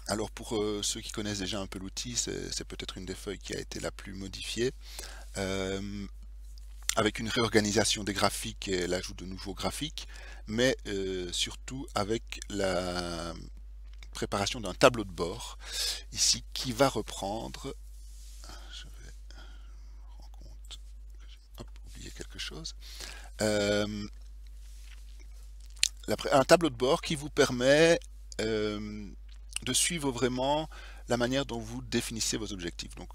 Alors pour ceux qui connaissent déjà un peu l'outil, c'est peut-être une des feuilles qui a été la plus modifiée, euh, avec une réorganisation des graphiques et l'ajout de nouveaux graphiques, mais surtout avec la préparation d'un tableau de bord ici qui va reprendre, je vais rendre compte que j'ai oublié quelque chose, euh, un tableau de bord qui vous permet euh, de suivre vraiment la manière dont vous définissez vos objectifs. Donc,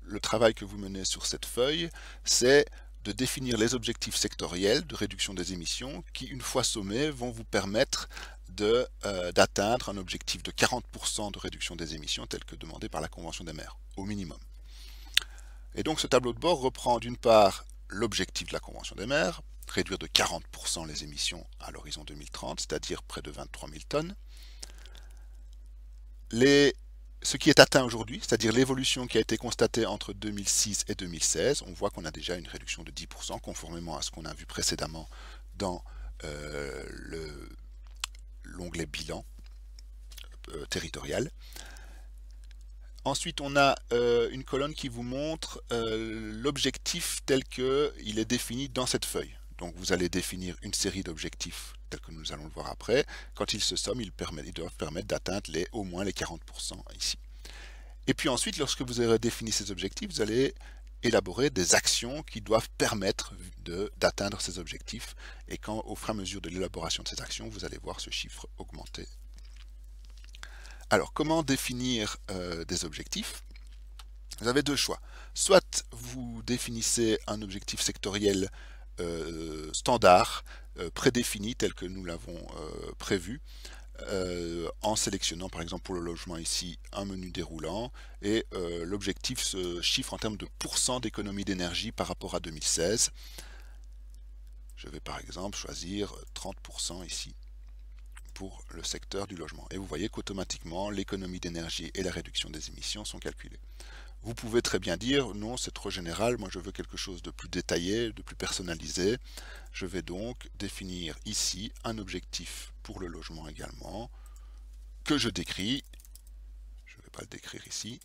le travail que vous menez sur cette feuille, c'est de définir les objectifs sectoriels de réduction des émissions qui, une fois sommés, vont vous permettre d'atteindre un objectif de 40% de réduction des émissions tel que demandé par la Convention des maires, au minimum. Et donc ce tableau de bord reprend d'une part l'objectif de la Convention des maires, réduire de 40% les émissions à l'horizon 2030, c'est-à-dire près de 23 000 tonnes. Ce qui est atteint aujourd'hui, c'est-à-dire l'évolution qui a été constatée entre 2006 et 2016, on voit qu'on a déjà une réduction de 10%, conformément à ce qu'on a vu précédemment dans l'onglet bilan territorial. Ensuite, on a une colonne qui vous montre l'objectif tel qu'il est défini dans cette feuille. Donc vous allez définir une série d'objectifs tels que nous allons le voir après. Quand ils se somment, ils doivent permettre d'atteindre au moins les 40% ici. Et puis ensuite, lorsque vous aurez défini ces objectifs, vous allez élaborer des actions qui doivent permettre d'atteindre ces objectifs. Et quand, au fur et à mesure de l'élaboration de ces actions, vous allez voir ce chiffre augmenter. Alors, comment définir des objectifs? Vous avez deux choix. Soit vous définissez un objectif sectoriel standard, prédéfini, tel que nous l'avons prévu, en sélectionnant par exemple pour le logement ici un menu déroulant, et l'objectif se chiffre en termes de pourcent d'économie d'énergie par rapport à 2016. Je vais par exemple choisir 30% ici pour le secteur du logement. Et vous voyez qu'automatiquement l'économie d'énergie et la réduction des émissions sont calculées. Vous pouvez très bien dire non, c'est trop général, moi je veux quelque chose de plus détaillé, de plus personnalisé. Je vais donc définir ici un objectif pour le logement également, que je décris, je ne vais pas le décrire ici,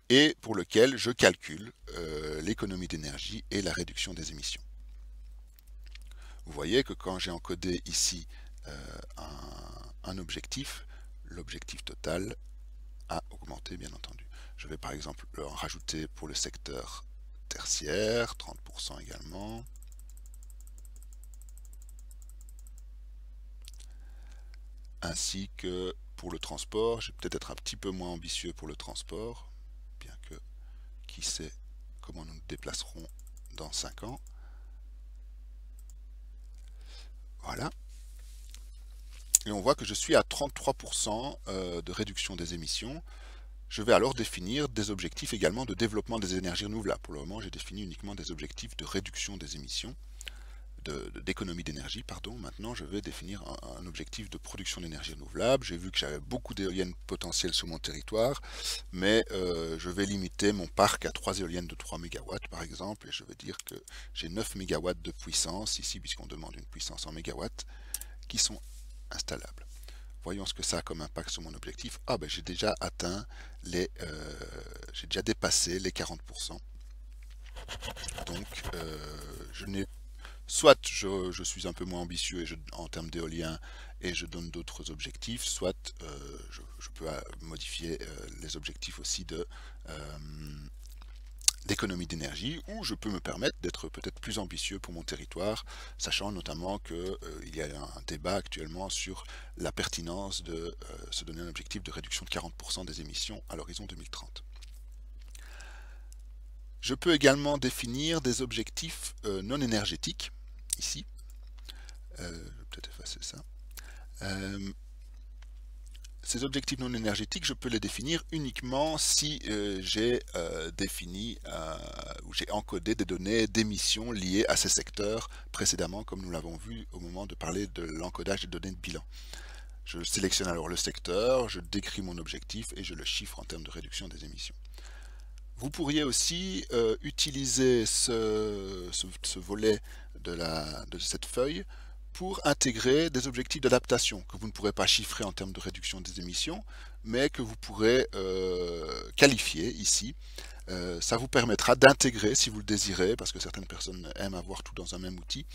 et pour lequel je calcule l'économie d'énergie et la réduction des émissions. Vous voyez que quand j'ai encodé ici un objectif, l'objectif total a augmenté bien entendu. Je vais par exemple en rajouter pour le secteur tertiaire, 30% également. Ainsi que pour le transport, je vais peut-être être un petit peu moins ambitieux pour le transport, bien que qui sait comment nous nous déplacerons dans 5 ans. Voilà. Et on voit que je suis à 33% de réduction des émissions. Je vais alors définir des objectifs également de développement des énergies renouvelables. Pour le moment, j'ai défini uniquement des objectifs de réduction des émissions, d'économie d'énergie, pardon. Maintenant, je vais définir un objectif de production d'énergie renouvelable. J'ai vu que j'avais beaucoup d'éoliennes potentielles sur mon territoire, mais je vais limiter mon parc à 3 éoliennes de 3 MW par exemple, et je vais dire que j'ai 9 MW de puissance ici, puisqu'on demande une puissance en MW, qui sont installables. Voyons ce que ça a comme impact sur mon objectif. Ah ben j'ai déjà atteint j'ai déjà dépassé les 40%. Donc je n'ai soit je suis un peu moins ambitieux en termes d'éolien et je donne d'autres objectifs, soit je peux modifier les objectifs aussi d'économie d'énergie, ou je peux me permettre d'être peut-être plus ambitieux pour mon territoire, sachant notamment qu'il y a un débat actuellement sur la pertinence de se donner un objectif de réduction de 40% des émissions à l'horizon 2030. Je peux également définir des objectifs non énergétiques, ici. Je vais peut-être effacer ça. Ces objectifs non énergétiques, je peux les définir uniquement si j'ai défini ou j'ai encodé des données d'émissions liées à ces secteurs précédemment, comme nous l'avons vu au moment de parler de l'encodage des données de bilan. Je sélectionne alors le secteur, je décris mon objectif et je le chiffre en termes de réduction des émissions. Vous pourriez aussi utiliser ce volet de cette feuille pour intégrer des objectifs d'adaptation que vous ne pourrez pas chiffrer en termes de réduction des émissions, mais que vous pourrez qualifier ici. Ça vous permettra d'intégrer, si vous le désirez, parce que certaines personnes aiment avoir tout dans un même outil,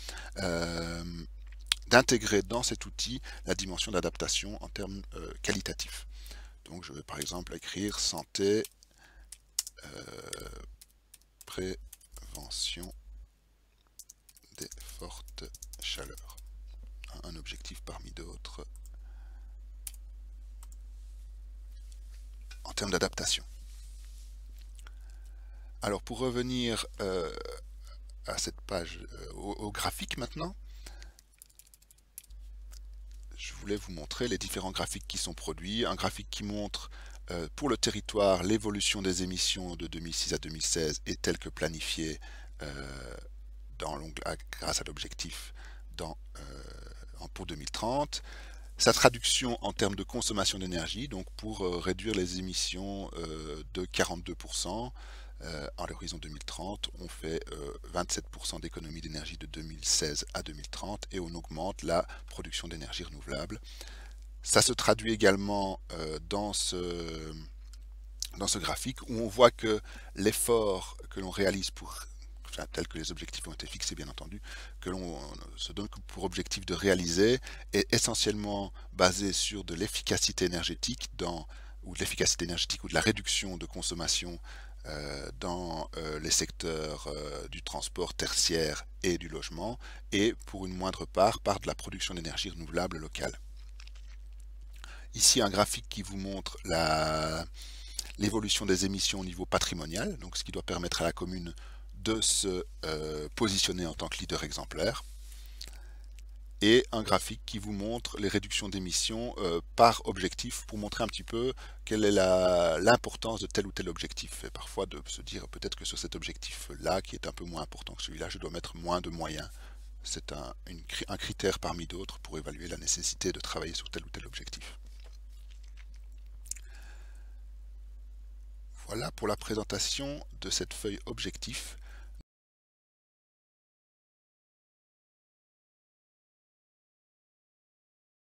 d'intégrer dans cet outil la dimension d'adaptation en termes qualitatifs. Donc je vais par exemple écrire santé, prévention des fortes chaleurs. Un objectif parmi d'autres en termes d'adaptation. Alors pour revenir à cette page, au graphique maintenant, je voulais vous montrer les différents graphiques qui sont produits. Un graphique qui montre pour le territoire l'évolution des émissions de 2006 à 2016 est telle que planifiée grâce à l'objectif pour 2030. Sa traduction en termes de consommation d'énergie, donc pour réduire les émissions de 42%, à l'horizon 2030, on fait 27% d'économie d'énergie de 2016 à 2030 et on augmente la production d'énergie renouvelable. Ça se traduit également dans ce graphique où on voit que l'effort que l'on réalise tel que les objectifs ont été fixés bien entendu, que l'on se donne pour objectif de réaliser est essentiellement basé sur de l'efficacité énergétique ou de la réduction de consommation dans les secteurs du transport tertiaire et du logement, et pour une moindre part par de la production d'énergie renouvelable locale. Ici un graphique qui vous montre l'évolution des émissions au niveau patrimonial, donc ce qui doit permettre à la commune de se positionner en tant que leader exemplaire, et un graphique qui vous montre les réductions d'émissions par objectif pour montrer un petit peu quelle est l'importance de tel ou tel objectif. Et parfois de se dire peut-être que sur cet objectif-là, qui est un peu moins important que celui-là, je dois mettre moins de moyens. C'est un critère parmi d'autres pour évaluer la nécessité de travailler sur tel ou tel objectif. Voilà pour la présentation de cette feuille objectif.